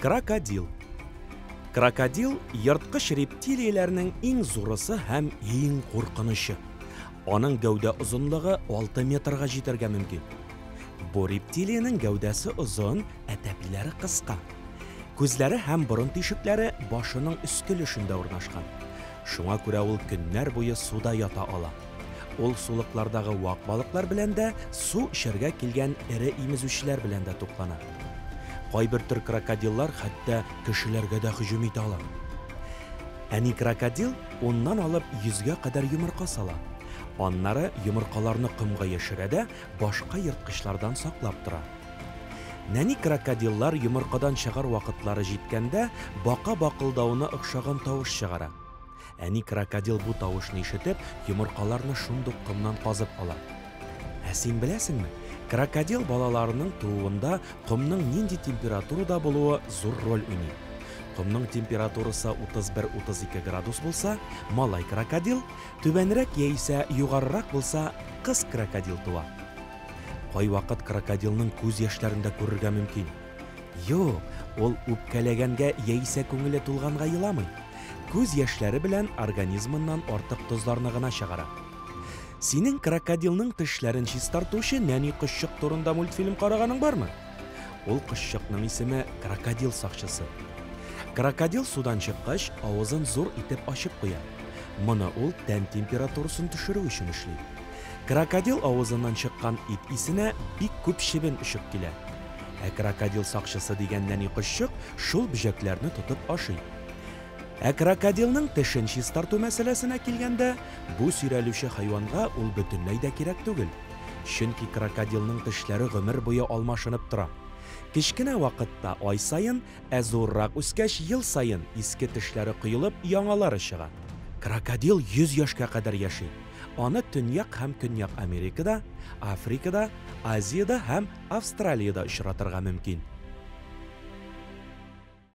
Крокодил. Крокодил йырткыч рептилияләрнең иң зурысы һәм иң куркынышы. Аның гәүдә озынлыгы 6 метрга җитәргә мөмкин. Бу рептилиянең гәүдәсе озын, ә тәпиләре кыска. Күзләре һәм борын тишекләре башының өске өлешендә урнашкан. Шуңа күрә ул көннәр буе суда ята ала. Ул сулыклардагы вак балыклар белән дә, су эчәргә килгән эре имезүчеләр белән дә туклана. Кайбер төр крокодиллар хәтта кешеләргә дә һөҗүм итә ала. Әни крокодил 10-нан алып 100-гә кадәр йомырка сала. Аннары йомыркаларны кымга яшерә дә башка йырткычлардан саклап тора. Нәни крокодиллар йомыркадан чыгар вакытлары җиткәндә бака бакылдауына охшаган тавыш чыгара. Әни крокодил бу тавышны ишетеп йомыркаларны шундук кымнан казып ала. Ә син беләсеңме? Крокодил балаларының тууында кымның нинди температурада булуы зур роль уйный. Кымның температурасы 31-32 градус булса, малай крокодил, түбәнрәк яисә югарырак булса, кыз крокодил туа. Кайвакыт крокодилның күз яшьләрендә күрергә мөмкин. Юк, ул үпкәләгәнгә яисә күңеле тулганга еламый. Күз яшьләре белән организмыннан артык тозларны гына чыгара. Синең крокодилның тешләрен чистартучы нәни кошчык турында мультфильм караганың бармы? Ул кошчыкның исеме Крокодил сакчысы. Крокодил судан чыккач, авызын зур итеп ачып куя. Моны ул тән температурасын төшерү өчен эшли. Крокодил авызыннан чыккан ит исенә бик күп чебен ишеп килә. Ә крокодил сакчысы дигән нәни кошчык шул бөҗәкләрне тотып ашый. Ә крокодилның тешен чистарту мәсьәләсенә килгәндә, бу сөйрәлүче хайванга ул бөтенләй дә кирәк түгел. Чөнки крокодилның тешләре гомер буе алмашынып тора. Кичкенә вакытта ай сайын, ә зуррак үскәч ел сайын иске тешләре кыйылып, яңалары чыга. Крокодил 100 яшькә кадәр яши. Аны Төньяк һәм Көньяк Америкада, Африкада, Азиядә һәм Австралиядә очратырга мөмкин.